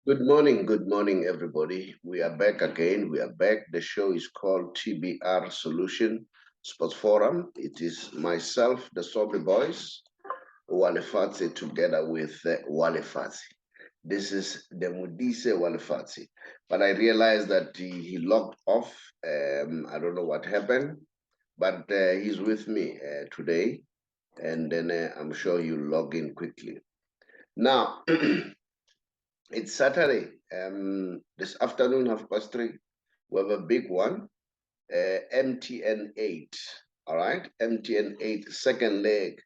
Good morning, everybody. We are back again. We are back. The show is called TBR Solutions Sports Forum. It is myself, the Saubrey Boyz Walefatshe, together with Walefatshe. This is the Modise Walefatshe. But I realized that he logged off. I don't know what happened, but he's with me today, and then I'm sure he'll log in quickly. Now, it's Saturday. This afternoon, 3:30, we have a big one. MTN8. All right, MTN8 second leg.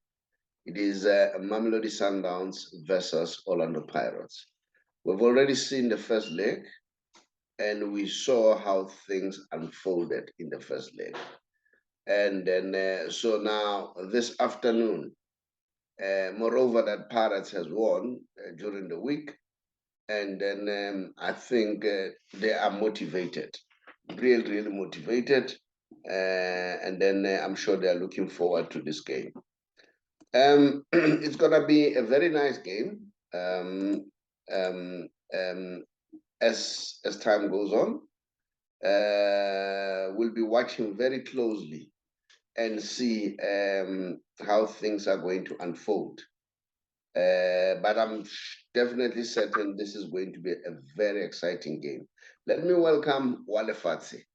It is MamelodI Sundowns versus Orlando Pirates. We've already seen the first leg, and we saw how things unfolded in the first leg. And then, so now this afternoon, moreover, that Pirates has won during the week. And then I think they are motivated, really motivated. And then I'm sure they're looking forward to this game. It's going to be a very nice game as time goes on. We'll be watching very closely and see how things are going to unfold. But I'm definitely certain this is going to be a very exciting game. Let me welcome Walefatshe,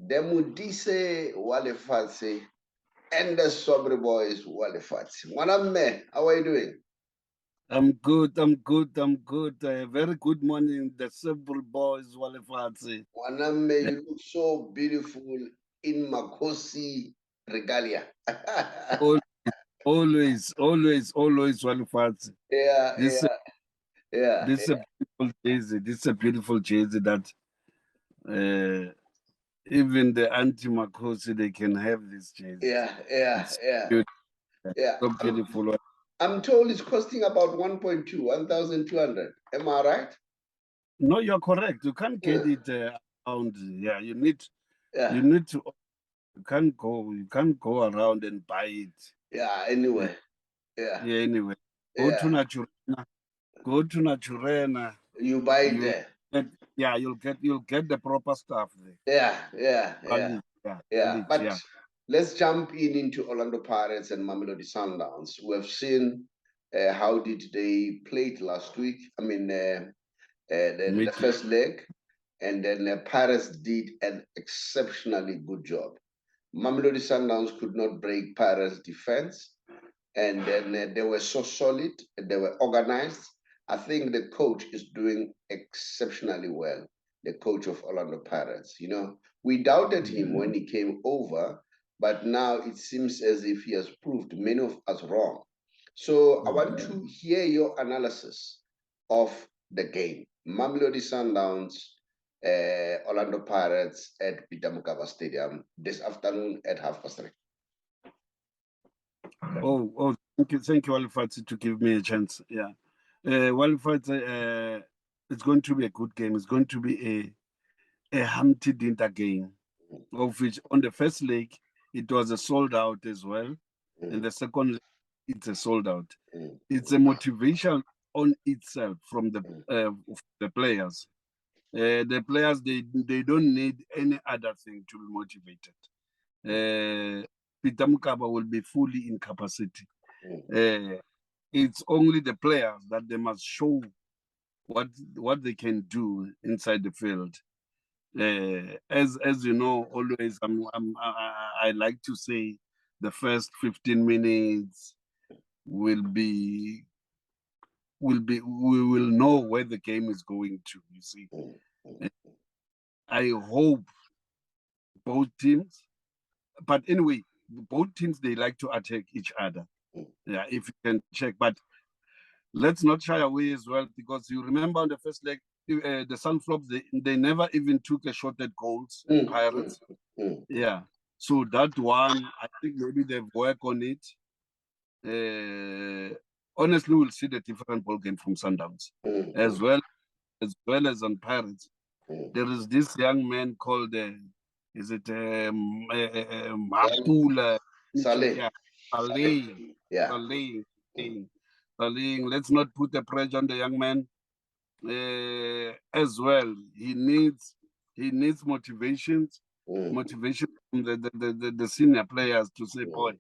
the Modise Walefatshe, and the Saubrey Boyz Walefatshe. Mwanamme, how are you doing? I'm good. Very good morning, the Saubrey Boyz Walefatshe. Mwanamme, you look so beautiful in Makosi regalia. Always Walefatshe. Yeah, This yeah, yeah. this a beautiful jersey. This is a beautiful jersey that even the anti-Makosi they can have this jersey. Yeah. It's beautiful. Yeah. So beautiful. I'm told it's costing about 1,200. Am I right? No, you're correct. You can't get it around. Yeah, you need to. You can't go around and buy it. Yeah, anyway. Yeah. Anyway, go to Naturena. Go to Naturena. You buy it there. You'll get the proper stuff there. But let's jump into Orlando Pirates and MamelodI Sundowns. We've seen how did they played last week. I mean, the first leg, and then the Pirates did an exceptionally good job. MamelodI Sundowns could not break Pirates' defense, and then they were so solid, they were organized. I think the coach is doing exceptionally well, the coach of Orlando Pirates. We doubted him when he came over, but now it seems as if he has proved many of us wrong. So I want to hear your analysis of the game. MamelodI Sundowns, Orlando Pirates at Peter Mokaba Stadium this afternoon at 3:30. Thank you, Walefatshe, to give me a chance. Yeah, Walefatshe, it's going to be a good game. It's going to be a Humpty Dinter game, of which on the first leg it was a sold out as well, and the second leg, it's a sold out. It's a motivation on itself from the players. The players they don't need any other thing to be motivated. Peter Mokaba will be fully in capacity. It's only the players that they must show what they can do inside the field. As you know, always I like to say the first 15 minutes we will know where the game is going to. You see, I hope both teams, but anyway, both teams they like to attack each other. Yeah, if you can check, but let's not shy away as well, because you remember on the first leg, the Sunflops they never even took a shot at goals. Pirates. Yeah, so that one I think maybe they've worked on it. Honestly, we'll see the different ball game from Sundowns as well as on Pirates. There is this young man called is it Mapula Saleh. Saleh. Let's not put the pressure on the young man. as well. He needs motivation from the senior players to say, boy,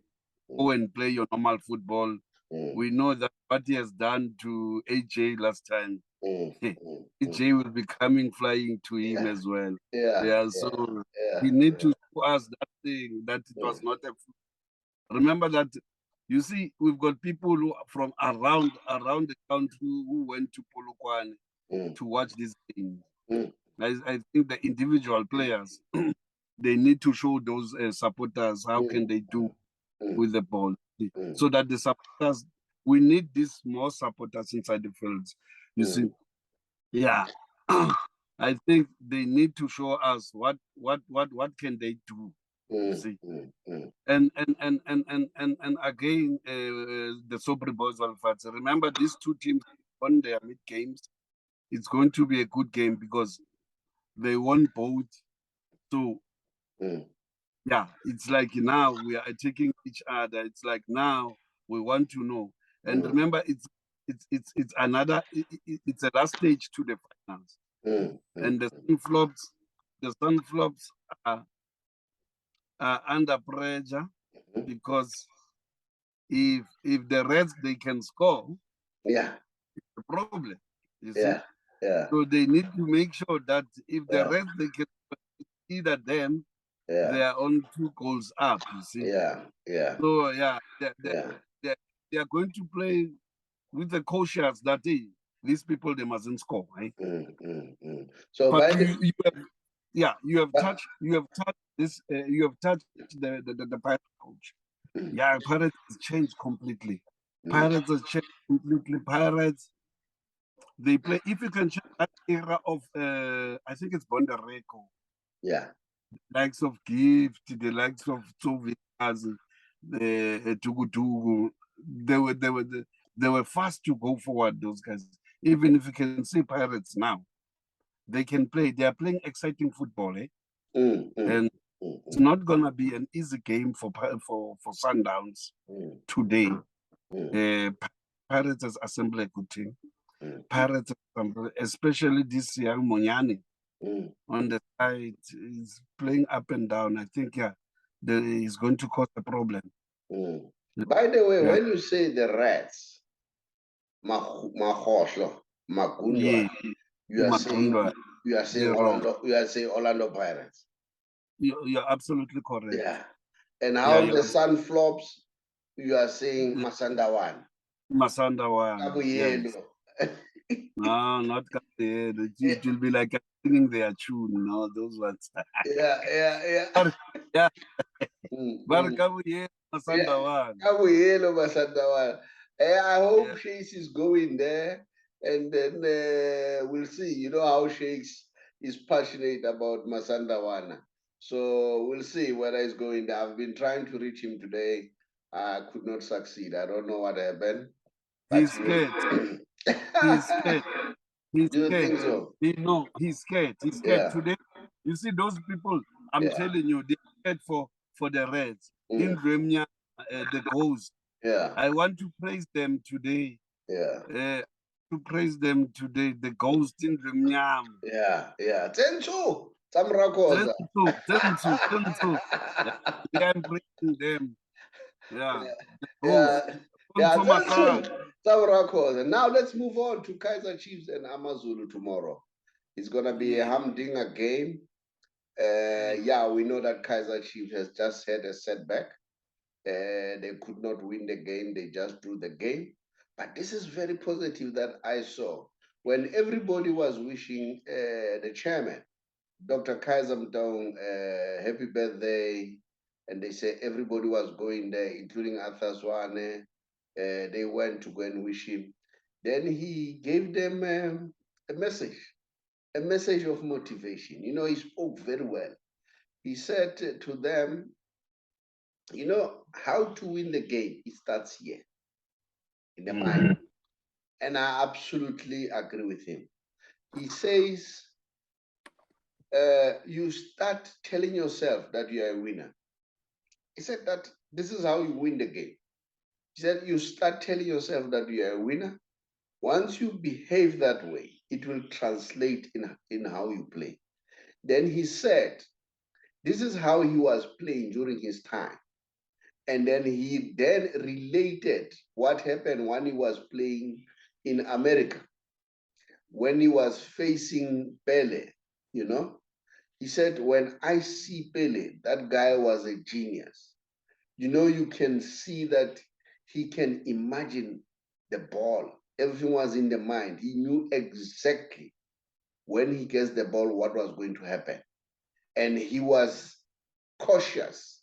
go and play your normal football. We know that what he has done to AJ last time, AJ will be coming flying to him as well. So he need to show us that thing, that it was not a. Remember that, you see, we've got people who from around the country who went to Polokwane to watch this game. I think the individual players, they need to show those supporters how can they do with the ball, so that the supporters, we need these more supporters inside the fields. You see, yeah. I think they need to show us what can they do. You see, and again, the Saubrey Boyz Walefatshe. Remember, these two teams won their mid games. It's going to be a good game because they won both. So yeah, it's like now we are attacking each other. It's like now we want to know. And remember, it's another. It's a last stage to the finals. And the Sunflops are under pressure because if the Reds they can score, it's a problem. You see, so they need to make sure that if the Reds they can either them, they are on 2 goals up. You see, so yeah, they are going to play with the cautious that these people they mustn't score, right? So, but by you have touched this. You have touched the Pirates coach. Yeah, Pirates has changed completely. Pirates has changed completely. Pirates, they play. If you can check that era of, I think it's Bondareko. Yeah. The likes of Gift, the likes of Tovias, the Tugu. They were fast to go forward. Those guys. Even if you can see Pirates now, they can play. They are playing exciting football, and it's not gonna be an easy game for Sundowns today. Pirates has assembled a good team. Pirates, especially this young Monyani on the side, is playing up and down. I think he's going to cause a problem. By the way, when you say the Reds, Magoslo, Magundwa, you are saying Orlando Pirates. You're absolutely correct. Yeah. And how the Sunflops, you are saying Masandawan. Yes. No, not Gabriel. It will be like singing their tune, those ones. Yeah. Masandawan. I hope Shakes is going there, and then we'll see. You know how Shakes is passionate about Masandawana. So we'll see whether he's going there. I've been trying to reach him today. I could not succeed. I don't know what happened. He's scared. He's scared. He's Do you scared. think so? He's scared. He's scared today. You see those people, I'm telling you, they're scared for the Reds. In Remnya, the goals. I want to praise them today. To praise them today. The ghost in Remnya. 10-2. Samrakoza. 10-2. I'm praising them. Now let's move on to Kaizer Chiefs and AmaZulu tomorrow. It's gonna be a humdinger game. We know that Kaizer Chiefs has just had a setback. They could not win the game. They just drew the game. But this is very positive that I saw when everybody was wishing the chairman, Dr. Kaizer Mdong, happy birthday. And they say everybody was going there, including Arthur Swane. They went to go and wish him. Then he gave them a message of motivation. He spoke very well. He said to them, how to win the game, it starts here, in the mind. And I absolutely agree with him. He says, you start telling yourself that you are a winner. He said that this is how you win the game. He said, you start telling yourself that you are a winner. Once you behave that way, it will translate in how you play. Then he said, this is how he was playing during his time. And then he then related what happened when he was playing in America, when he was facing Pele, you know. He said, when I see Pele, that guy was a genius. You know, you can see that he can imagine the ball. Everything was in the mind. He knew exactly when he gets the ball what was going to happen. And he was cautious,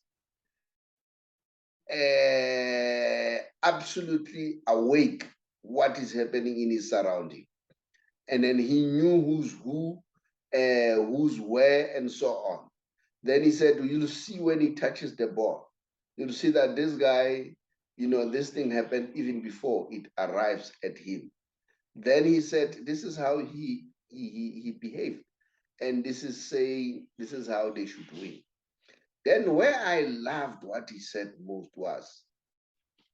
absolutely awake what is happening in his surrounding. And then he knew who's who, who's where, and so on. Then he said, you'll see when he touches the ball, you'll see that this guy, you know, this thing happened even before it arrives at him. Then he said, this is how he behaved. And this is saying, this is how they should win. Then where I loved what he said most was,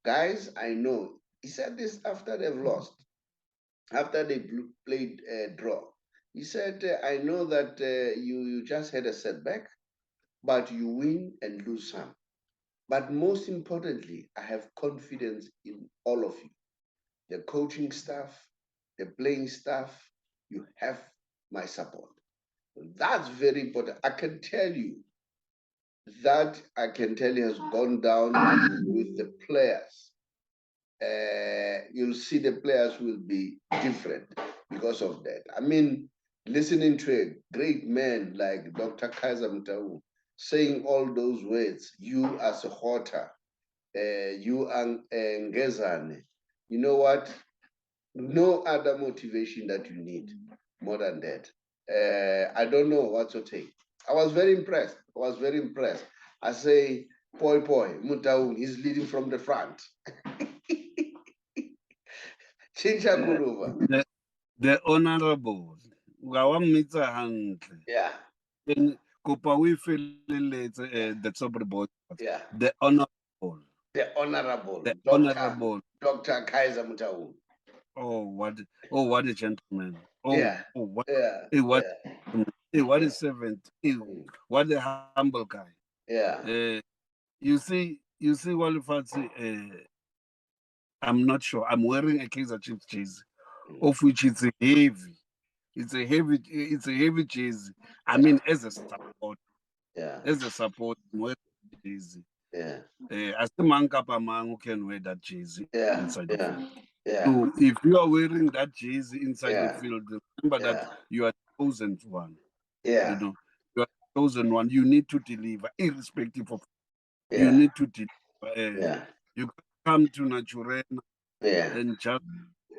guys, I know, he said this after they've lost, after they played draw. He said, I know that you just had a setback, but you win and lose some. But most importantly, I have confidence in all of you. The coaching staff, the playing staff, you have my support. That's very important. I can tell you that has gone down with the players. You'll see the players will be different because of that. I mean, listening to a great man like Dr. Kaizer Chiefs saying all those words, you as a hotter, you and Ngezane, you know what? No other motivation that you need more than that. I don't know what to take. I was very impressed. I say, Poi Mutaun, he's leading from the front. The honorable. Yeah. The Saubrey Boyz. Yeah. The honorable. The honorable. The honorable. Dr. Kaizer Mutaun. What a gentleman. Yeah. What a servant. What a humble guy. Yeah. You see, Walefatshe, I'm not sure. I'm wearing a Kaizer Chiefs jersey, of which it's a heavy. It's a heavy jersey. I mean, as a support. Yeah. As a support, I'm wearing a jersey. Yeah. As the man who can wear that jersey inside the field. Yeah. So if you are wearing that jersey inside the field, remember that you are chosen one. Yeah. You know, you are chosen one. You need to deliver, irrespective of. Yeah. You need to deliver. You come to Naturena and just,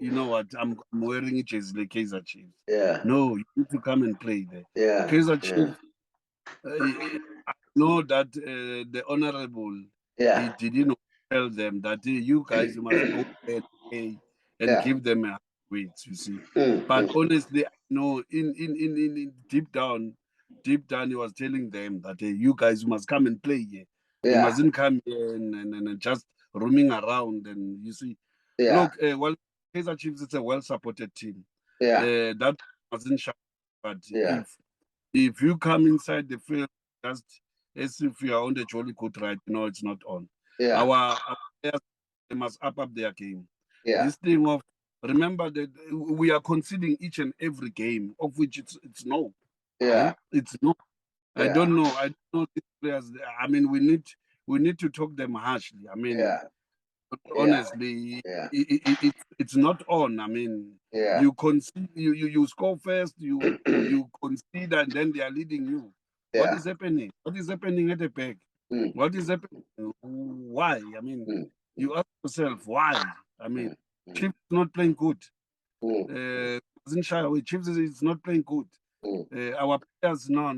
you know what, I'm wearing a jersey like Kaizer Chiefs. Yeah. No, you need to come and play there. Yeah. Kaizer Chiefs. I know that the honorable, he didn't tell them that you guys must go there and give them a weight, you see. But honestly, no, in deep down, he was telling them that you guys must come and play here. You mustn't come here and just roaming around, and you see. Look, well, Kaizer Chiefs is a well-supported team. That wasn't sharp, but if you come inside the field just as if you are on the jolly good ride, no, it's not on. Our players, they must up their game. This thing of, remember that we are conceding each and every game, of which it's no. It's no. I don't know these players. I mean, we need to talk them harshly. I mean, honestly, it's not on. I mean, you concede, you score first, you concede, and then they are leading you. What is happening? What is happening at the back? What is happening? Why? I mean, you ask yourself why. I mean, Chiefs is not playing good. Doesn't shy away. Chiefs is not playing good. Our players, no.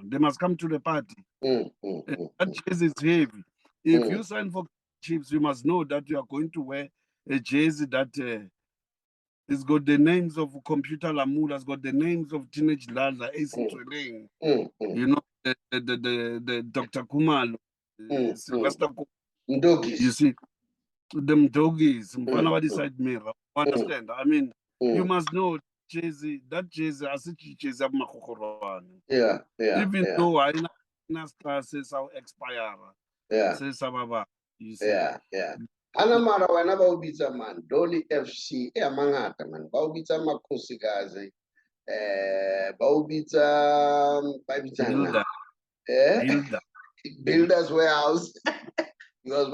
They must come to the party. That jersey is heavy. If you sign for Chiefs, you must know that you are going to wear a jersey that it's got the names of Computer Lamula, has got the names of Teenage Lala, Ace Trailing, you know, the Dr. Kumalo, Sylvester. You see, them doggies, decide me. Understand? I mean, you must know jersey, that jersey, I said jersey of Makokorwane. Yeah. Even though I says how expire. Says Sababa. You see. Yeah. Anamara wena ba ubitsa man Dolly FC e amangata man ba ubitsa makhosikazi ba ubitsa ba bitsana Builders Warehouse because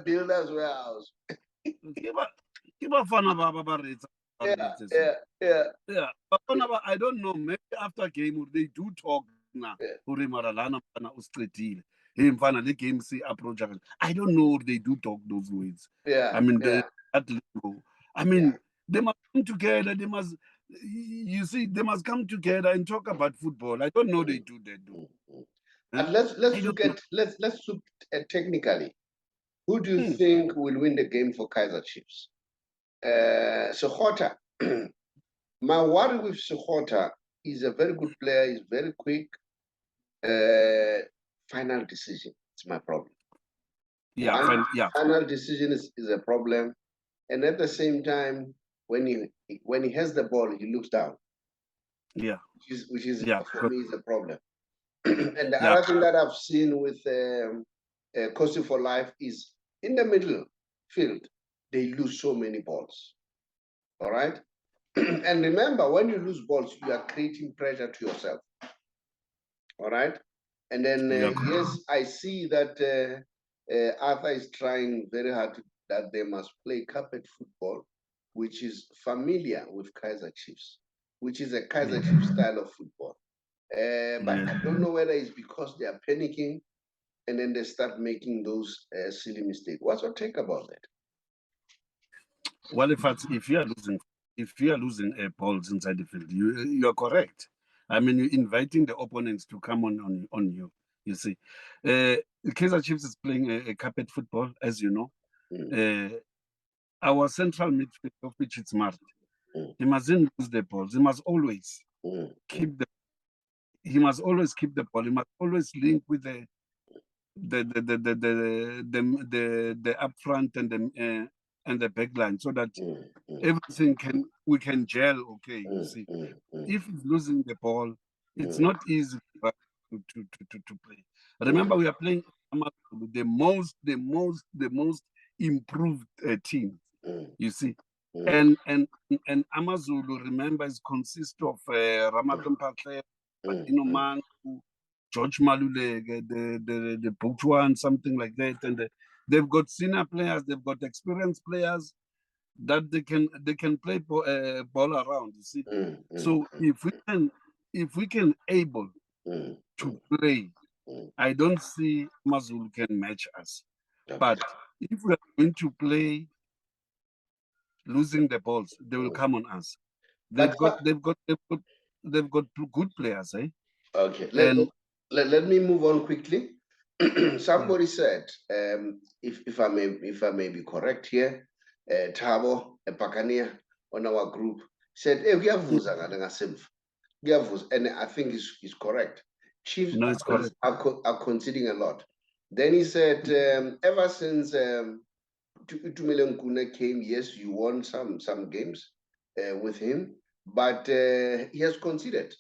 Builders Warehouse yeah but I don't know, maybe after game they do talk now. The game see approach. I don't know if they do talk those words. I mean, I mean, they must come together. They must, you see, they must come together and talk about football. I don't know they do that though. And let's look at technically. Who do you think will win the game for Kaizer Chiefs? Sokhota. My worry with Sokhota is a very good player. He's very quick. Final decision. It's my problem. Final decision is a problem, and at the same time, when he has the ball, he looks down. Which is for me is a problem. And the other thing that I've seen with Kosi for Life is in the middle field, they lose so many balls. All right. And remember, when you lose balls, you are creating pressure to yourself. All right. And then, yes, I see that Arthur is trying very hard that they must play carpet football, which is familiar with Kaizer Chiefs, which is a Kaizer Chiefs style of football. But I don't know whether it's because they are panicking and then they start making those silly mistakes. What's your take about that? Well, if you are losing balls inside the field, you are correct. I mean, you're inviting the opponents to come on you. You see, Kaizer Chiefs is playing a carpet football, as you know. Our central midfield, of which it's smart, he mustn't lose the balls. He must always keep the. He must always keep the ball. He must always link with the up front and the back line, so that everything we can gel. Okay, you see, if he's losing the ball, it's not easy to play. Remember, we are playing the most improved team. You see, and AmaZulu, remember, is consists of Ramadan Patle, George Maluleke, the Botswana, something like that, and they've got senior players, they've got experienced players that they can play ball around. You see, so if we can able to play, I don't see AmaZulu can match us. But if we are going to play losing the balls, they will come on us. They've got good players, eh? Okay, let me move on quickly. Somebody said, if I may be correct here, Thabo Pakania on our group said, "Hey, we have and I think he's correct. Chiefs are conceding a lot." Then he said, ever since Tumele Nkuna came, yes, you won some games with him, but he has conceded.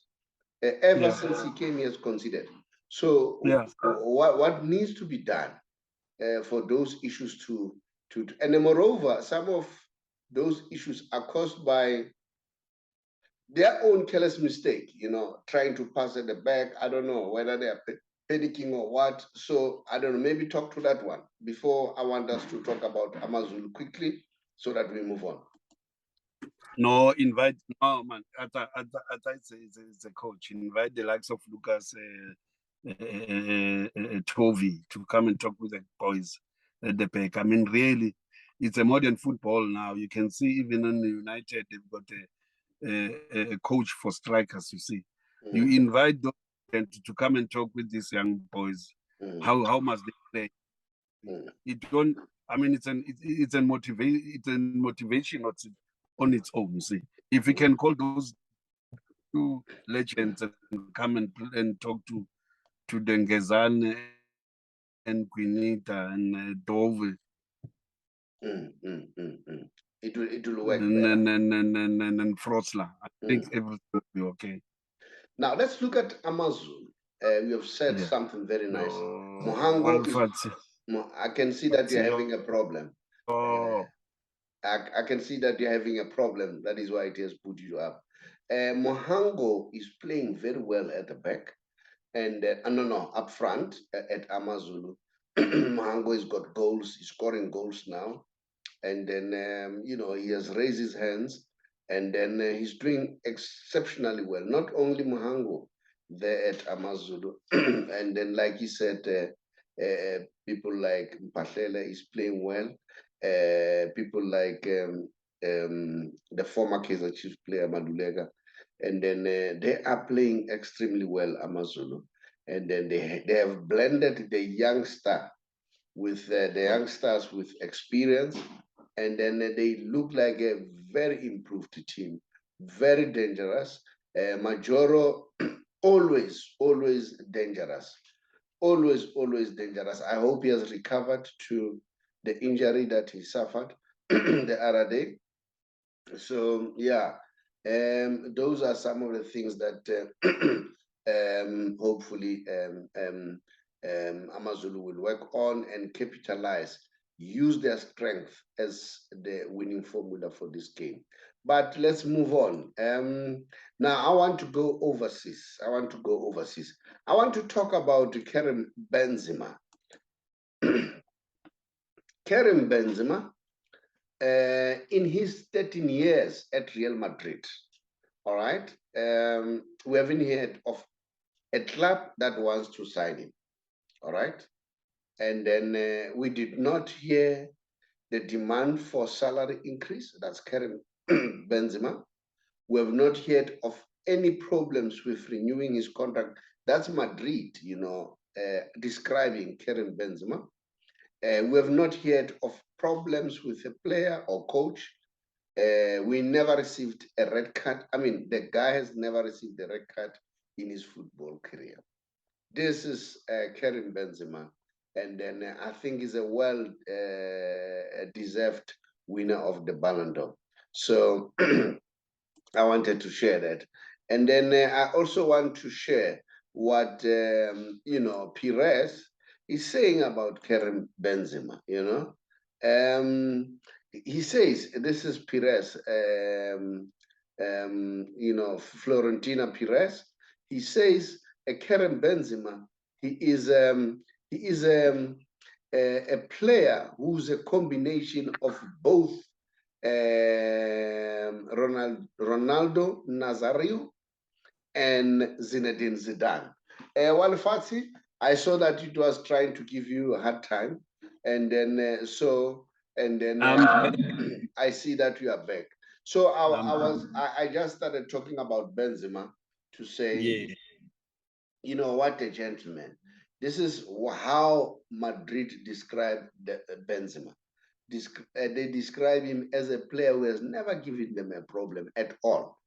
Ever since he came, he has conceded. So what needs to be done for those issues to and then moreover, some of those issues are caused by their own careless mistake, trying to pass at the back. I don't know whether they are panicking or what. So I don't know, maybe talk to that one before I want us to talk about AmaZulu quickly so that we move on. No, man. It's a coach. Invite the likes of Lucas Tovi to come and talk with the boys at the back. I mean, really, it's a modern football now. You can see even in the United, they've got a coach for strikers. You see, you invite them to come and talk with these young boys. How must they play? It don't. I mean, it's a motivation on its own. See, if we can call those two legends and come and talk to Dengezan and Quinita and Dove. It will work better. And Frosla. I think everything will be okay. Now let's look at AmaZulu. You have said something very nice. Mohango is, I can see that you're having a problem. I can see that you're having a problem. That is why it has put you up. Mohango is playing very well at the back, and no, up front at AmaZulu. Mohango has got goals. He's scoring goals now, and then he has raised his hands, and then he's doing exceptionally well. Not only Mohango there at AmaZulu, and then like he said, people like Mpahlela is playing well. People like the former Kaizer Chiefs player Madulega, and then they are playing extremely well, AmaZulu, and then they have blended the youngster with the youngsters with experience, and then they look like a very improved team, very dangerous. Majoro always dangerous, always dangerous. I hope he has recovered to the injury that he suffered the other day. So yeah, those are some of the things that hopefully AmaZulu will work on and capitalize, use their strength as the winning formula for this game. But let's move on. Now I want to go overseas. I want to talk about Karim Benzema. Karim Benzema, in his 13 years at Real Madrid, all right, we haven't heard of a club that wants to sign him, all right? And then we did not hear the demand for salary increase. That's Karim Benzema. We have not heard of any problems with renewing his contract. That's Madrid, describing Karim Benzema. We have not heard of problems with a player or coach. We never received a red card. I mean, the guy has never received a red card in his football career. This is Karim Benzema, and then I think he's a well-deserved winner of the Ballon d'Or. So I wanted to share that. And then I also want to share what, Perez is saying about Karim Benzema, he says, this is Perez, Florentino Perez. He says, Karim Benzema, he is a player who's a combination of both Ronaldo Nazario and Zinedine Zidane. Walefatshe, I saw that it was trying to give you a hard time, and then I see that you are back. So I just started talking about Benzema to say, what a gentleman. This is how Madrid described Benzema. They describe him as a player who has never given them a problem at all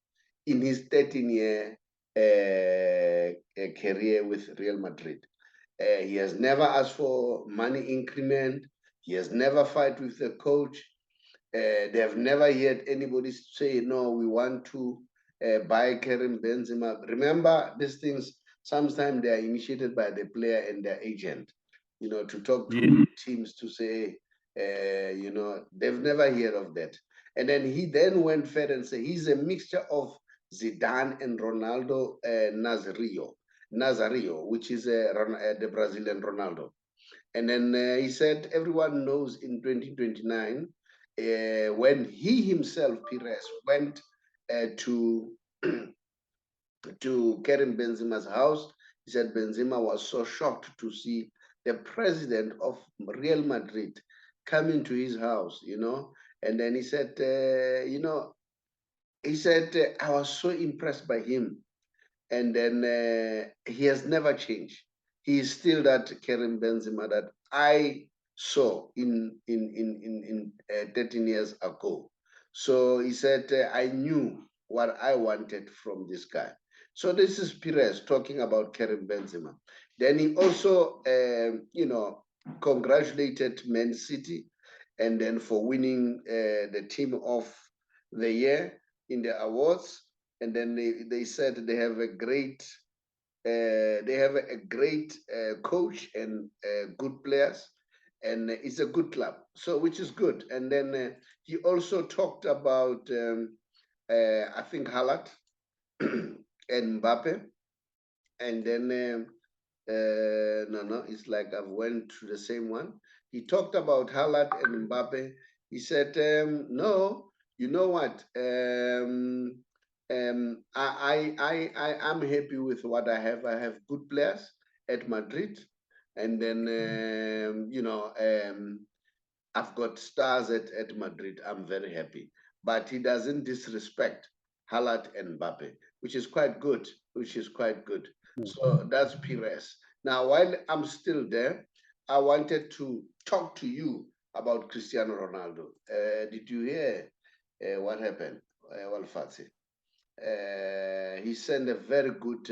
in his 13-year career with Real Madrid. He has never asked for money increment. He has never fought with the coach. They have never heard anybody say, no, we want to buy Karim Benzema. Remember, these things, sometimes they are initiated by the player and their agent, to talk to teams to say, they've never heard of that. And then he then went further and said he's a mixture of Zidane and Ronaldo Nazario, which is the Brazilian Ronaldo. And then he said everyone knows in 2029, when he himself, Perez, went to Karim Benzema's house, he said Benzema was so shocked to see the president of Real Madrid coming to his house, and then he said, I was so impressed by him. And then he has never changed. He is still that Karim Benzema that I saw in 13 years ago. So he said, I knew what I wanted from this guy. So this is Perez talking about Karim Benzema. Then he also, congratulated Man City, and then for winning the Team of the Year in the awards. And then they said they have a great coach and good players, and it's a good club, so which is good. And then he also talked about I think Haaland and Mbappe, and then no, it's like I've went to the same one. He talked about Haaland and Mbappe. He said, no, you know what? I'm happy with what I have. I have good players at Madrid, and then I've got stars at Madrid. I'm very happy, but he doesn't disrespect Haaland and Mbappe, which is quite good. So that's Perez. Now, while I'm still there, I wanted to talk to you about Cristiano Ronaldo. Did you hear what happened, Walefatshe? He sent a very good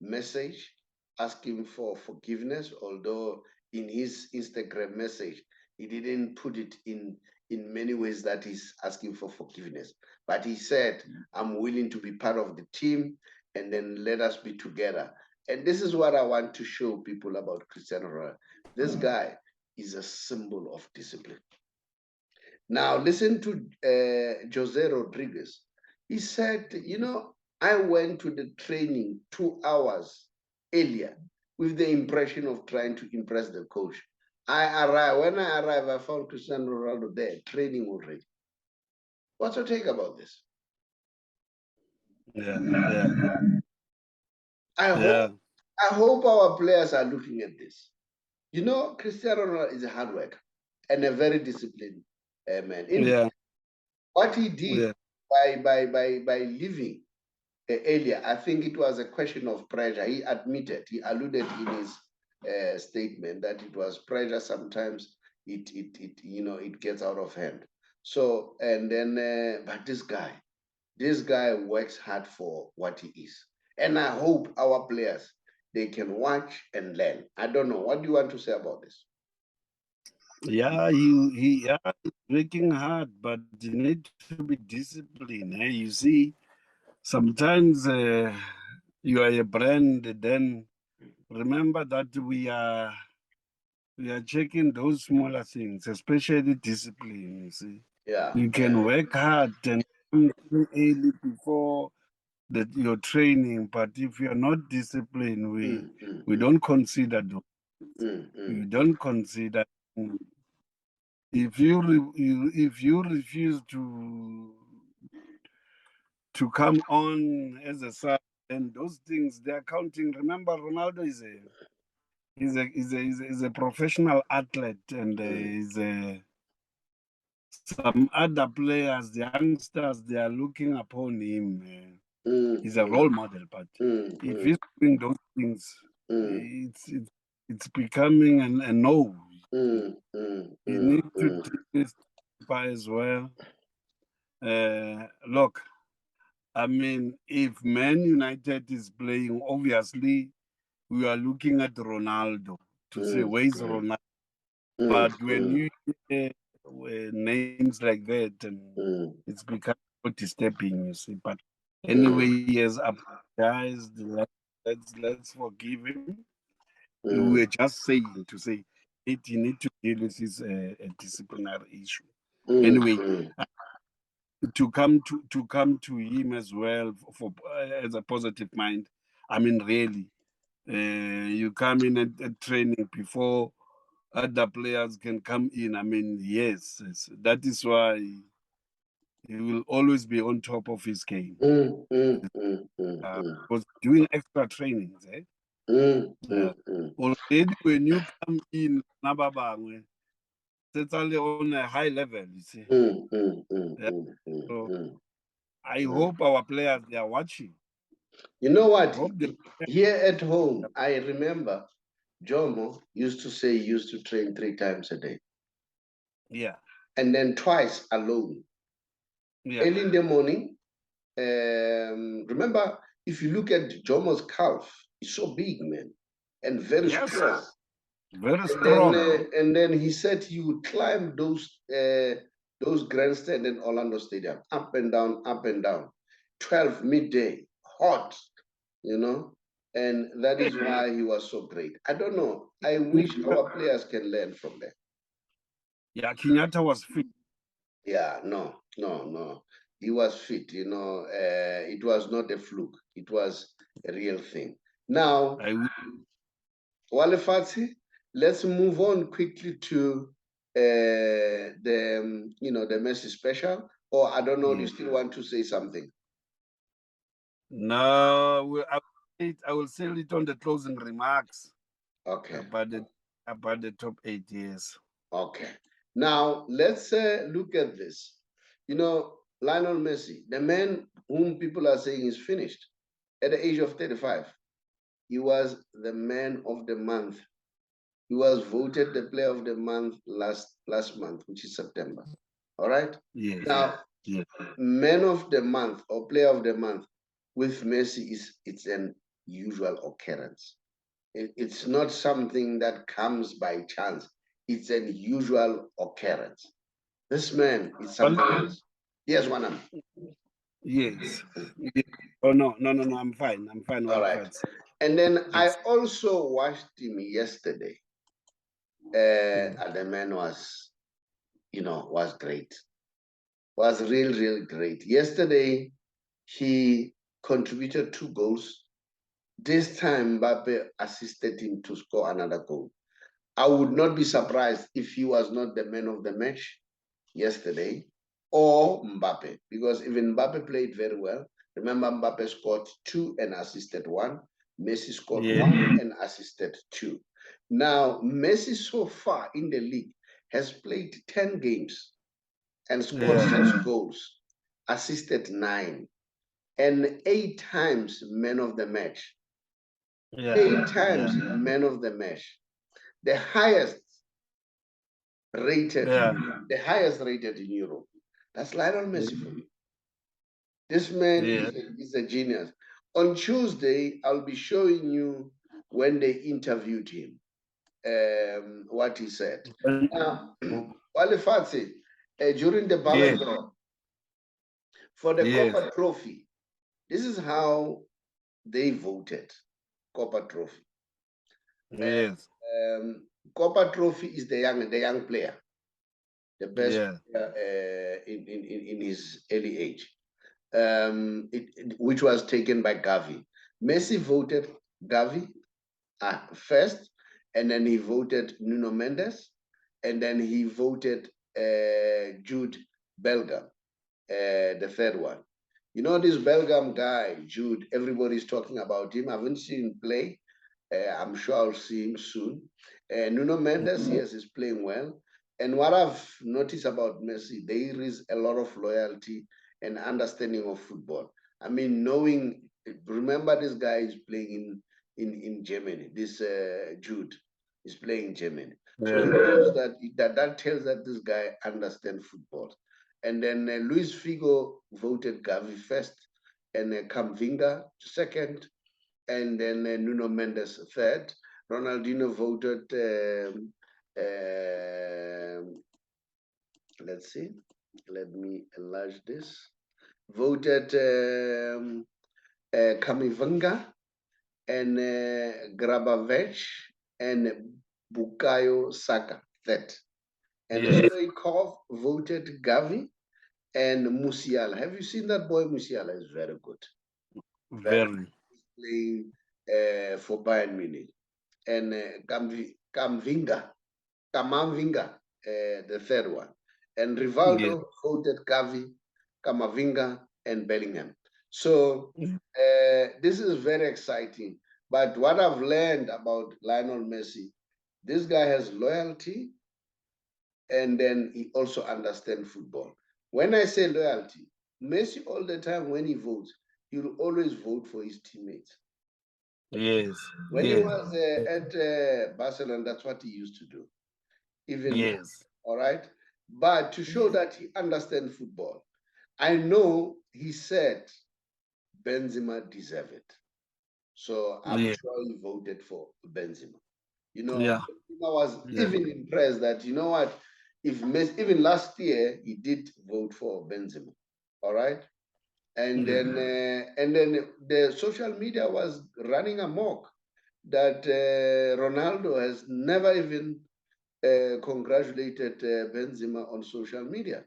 message asking for forgiveness, although in his Instagram message, he didn't put it in many ways that he's asking for forgiveness. But he said, I'm willing to be part of the team, and then let us be together. And this is what I want to show people about Cristiano Ronaldo. This guy is a symbol of discipline. Now, listen to Jose Rodriguez. He said, I went to the training 2 hours earlier with the impression of trying to impress the coach. When I arrived, I found Cristiano Ronaldo there training already. What's your take about this? I hope our players are looking at this. Cristiano Ronaldo is a hard worker and a very disciplined man. What he did by leaving earlier, I think it was a question of pressure. He alluded in his statement that it was pressure. Sometimes it gets out of hand. So, and then, but this guy works hard for what he is. And I hope our players, they can watch and learn. I don't know. What do you want to say about this? Yeah, he's working hard, but you need to be disciplined. You see, sometimes you are a brand, then remember that we are checking those smaller things, especially discipline. You see, you can work hard and come early before your training, but if you're not disciplined, we don't consider those. We don't consider. If you refuse to come on as a sub, and those things they're counting. Remember, Ronaldo is a professional athlete, and some other players, the youngsters, they are looking upon him. He's a role model, but if he's doing those things, it's becoming a no. You need to take this as well. Look, I mean, if Man United is playing, obviously we are looking at Ronaldo to say where's Ronaldo. But when you hear names like that, and it's become disturbing, you see. But anyway, he has apologized. Let's forgive him. We were just saying to say he need to deal with this disciplinary issue. Anyway, to come to him as well for as a positive mind. I mean, really, you come in at training before other players can come in. I mean, yes, that is why he will always be on top of his game. Because doing extra trainings, already when you come in, it's only on a high level, you see. So I hope our players, they are watching. You know what? Here at home, I remember Jomo used to say he used to train 3 times a day. Yeah. And then twice alone. Yeah. Early in the morning. Remember, if you look at Jomo's calf, it's so big, man. and very strong. Very strong. And then he said he would climb those grandstand in Orlando Stadium, up and down, 12 midday, hot, you know, and that is why he was so great. I don't know. I wish our players can learn from that. Yeah, Kenyatta was fit. Yeah, no. He was fit, you know. It was not a fluke. It was a real thing. Now, Walefatshe, let's move on quickly to the Messi Special. Or I don't know, do you still want to say something? No, I will say it on the closing remarks. Okay. About the top 8 years. Okay. Now, let's look at this. You know, Lionel Messi, the man whom people are saying is finished at the age of 35. He was the man of the month. He was voted the player of the month last month, which is September. All right? Yes. Now, man of the month or player of the month with Messi it's an usual occurrence. It's not something that comes by chance. It's an usual occurrence. This man is something else. Yes, Wanam. Yes. Oh, no, I'm fine. All right. And then I also watched him yesterday. And the man was great. Was real great. Yesterday, he contributed 2 goals. This time, Mbappe assisted him to score another goal. I would not be surprised if he was not the man of the match yesterday, or Mbappe, because even Mbappe played very well. Remember, Mbappe scored 2 and assisted 1. Messi scored 1 and assisted 2. Now, Messi so far in the league has played 10 games and scored 6 goals, assisted 9, and 8 times man of the match. 8 times man of the match. The highest rated in Europe. That's Lionel Messi for you. This man is a genius. On Tuesday, I'll be showing you when they interviewed him, what he said. Now, Walefatshe, during the Ballon d'Or, for the Copa Trophy, this is how they voted. Copa Trophy. Yes. Copa Trophy is the young player, the best player in his early age, which was taken by Gavi. Messi voted Gavi first, and then he voted Nuno Mendes, and then he voted Jude Bellingham, the third one. You know, this Bellingham guy, Jude, everybody's talking about him. I haven't seen him play. I'm sure I'll see him soon. Nuno Mendes, yes, is playing well. And what I've noticed about Messi, there is a lot of loyalty and understanding of football. I mean, remember this guy is playing in Germany. This Jude is playing in Germany. So he knows that tells that this guy understands football. And then Luis Figo voted Gavi first, and Kamvinga second, and then Nuno Mendes third. Ronaldinho voted, let's see, let me enlarge this, voted Kamvinga and Grabovic and Bukayo Saka third. And Stoichkov voted Gavi and Musiala. Have you seen that boy? Musiala is very good. Very. Playing for Bayern Munich. And Kamvinga, the third one. And Rivaldo voted Gavi, Kamavinga, and Bellingham. So this is very exciting. But what I've learned about Lionel Messi, this guy has loyalty, and then he also understands football. When I say loyalty, Messi all the time when he votes, he will always vote for his teammates. Yes. When he was at Barcelona, that's what he used to do. Even all right. But to show that he understands football, I know he said Benzema deserved it. So I'm sure he voted for Benzema. You know, Yeah. I was even impressed that, you know what, if Messi, even last year he did vote for Benzema. All right. And then the social media was running amok that Ronaldo has never even congratulated Benzema on social media.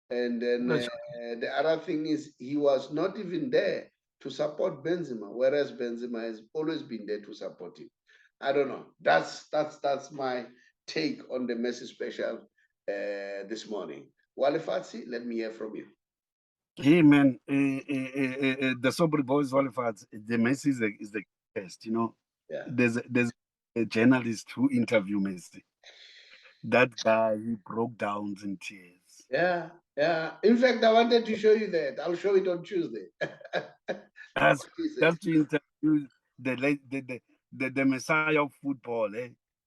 And then the other thing is he was not even there to support Benzema, whereas Benzema has always been there to support him. I don't know. That's my take on the Messi Special this morning. Walefatshe, let me hear from you. Hey man, the Saubrey Boyz Walefatshe, the Messi is the best. You know, Yeah. There's a journalist who interviewed Messi. That guy, he broke down in tears. Yeah, yeah. In fact, I wanted to show you that. I'll show it on Tuesday. That's to interview the Messiah of football.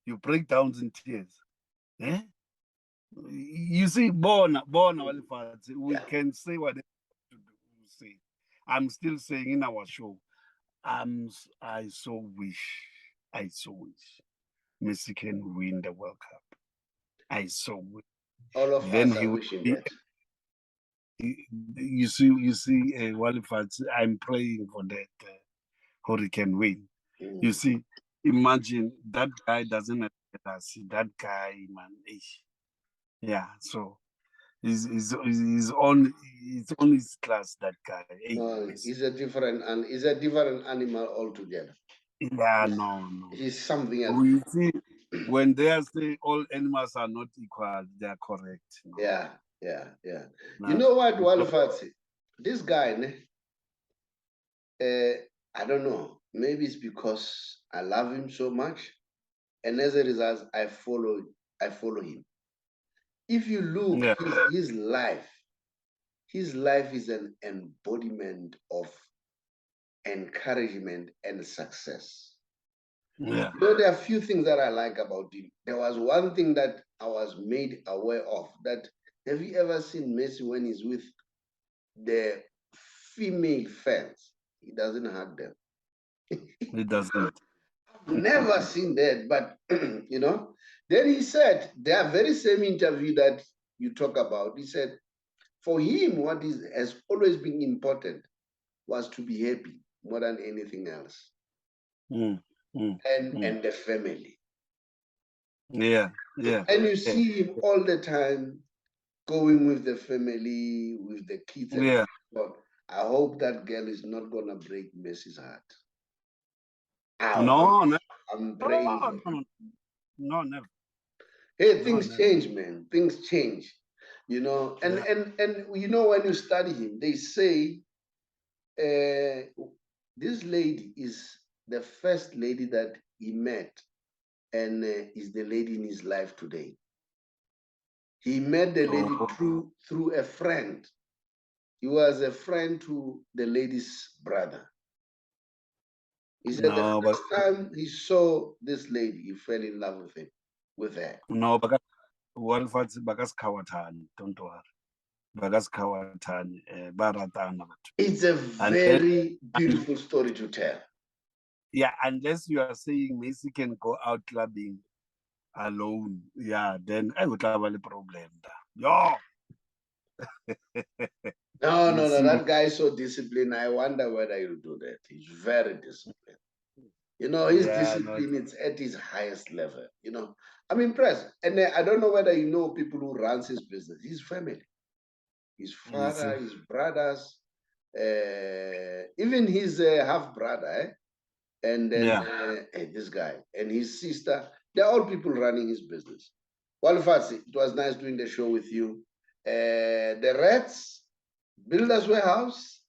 You break down in tears. You see, born Walefatshe, we can say whatever we say. I'm still saying in our show, I so wish Messi can win the World Cup. I so wish. All of Then us are wishing that. You see, Walefatshe, I'm praying for that, how he can win. You see, imagine that guy doesn't have us. That guy, man, yeah. So he's on his class. That guy. No, he's a different animal altogether. Yeah, no. He's something else. We see when they say all animals are not equal, they are correct. Yeah. You know what, Walefatshe? This guy, I don't know. Maybe it's because I love him so much, and as a result, I follow him. If you look his life is an embodiment of encouragement and success. Yeah. You know, there are a few things that I like about him. There was one thing that I was made aware of, that have you ever seen Messi when he's with the female fans? He doesn't hug them. He doesn't. I've never seen that, but you know, then he said, the very same interview that you talk about, he said, for him, what has always been important was to be happy more than anything else. And the family. Yeah. And you see him all the time going with the family, with the kids. And I hope that girl is not gonna break Messi's heart. No, I'm praying. No, never. Hey, things change, man. Things change. You know, and you know, when you study him, they say this lady is the first lady that he met, and is the lady in his life today. He met the lady through a friend. He was a friend to the lady's brother. He said the first time he saw this lady, he fell in love with her. No, but don't worry. It's a very beautiful story to tell. Yeah, unless you are saying Messi can go out clubbing alone, yeah, then I would have a problem. No, that guy is so disciplined. I wonder whether he'll do that. He's very disciplined. You know, his discipline is at his highest level. You know, I'm impressed. And I don't know whether you know people who runs his business. His family, his father, his brothers, even his half brother, and then this guy and his sister. They're all people running his business. Walefatshe, it was nice doing the show with you. The Reds, Builders Warehouse.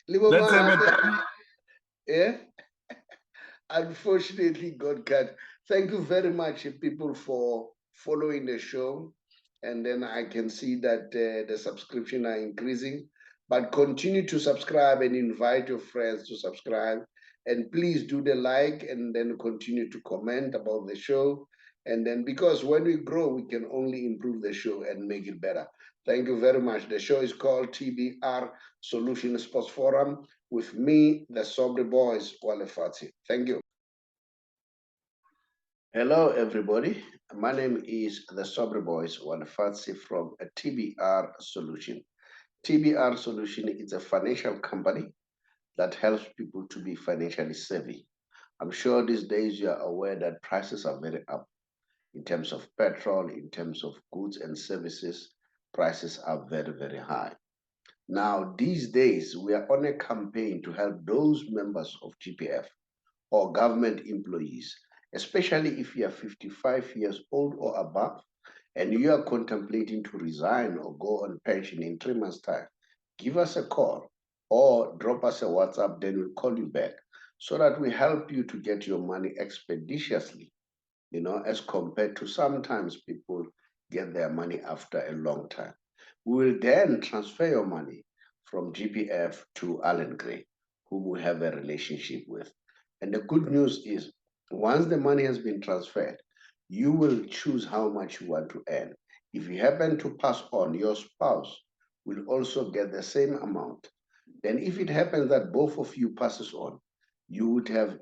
Let's have it. Yeah. Unfortunately, got cut. Thank you very much, people, for following the show. And then I can see that the subscription are increasing. But continue to subscribe and invite your friends to subscribe. And please do the like and then continue to comment about the show. And then because when we grow, we can only improve the show and make it better. Thank you very much. The show is called TBR Solutions Sports Forum with me, the Saubrey Boyz Walefatshe. Thank you. Hello, everybody. My name is the Saubrey Boyz Walefatshe from a TBR Solution. TBR Solution is a financial company that helps people to be financially savvy. I'm sure these days you are aware that prices are very up in terms of petrol, in terms of goods and services. Prices are very, very high. Now, these days, we are on a campaign to help those members of GPF or government employees, especially if you are 55 years old or above and you are contemplating to resign or go on pension in 3 months' time. Give us a call or drop us a WhatsApp, then we'll call you back so that we help you to get your money expeditiously, as compared to sometimes people get their money after a long time. We will then transfer your money from GPF to Allen Gray, whom we have a relationship with. And the good news is, once the money has been transferred, you will choose how much you want to earn. If you happen to pass on, your spouse will also get the same amount. Then if it happens that both of you passes on, you would have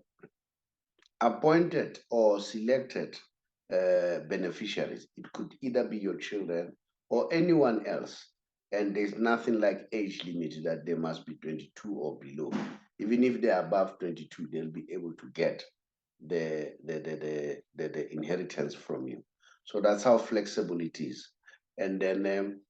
appointed or selected beneficiaries. It could either be your children or anyone else. And there's nothing like age limit that they must be 22 or below. Even if they're above 22, they'll be able to get the inheritance from you. So that's how flexible it is. And then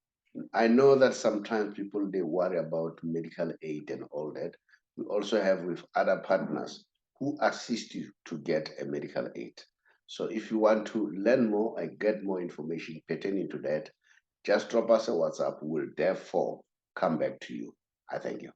I know that sometimes people, they worry about medical aid and all that. We also have with other partners who assist you to get a medical aid. So if you want to learn more and get more information pertaining to that, just drop us a WhatsApp. We'll therefore come back to you. I thank you.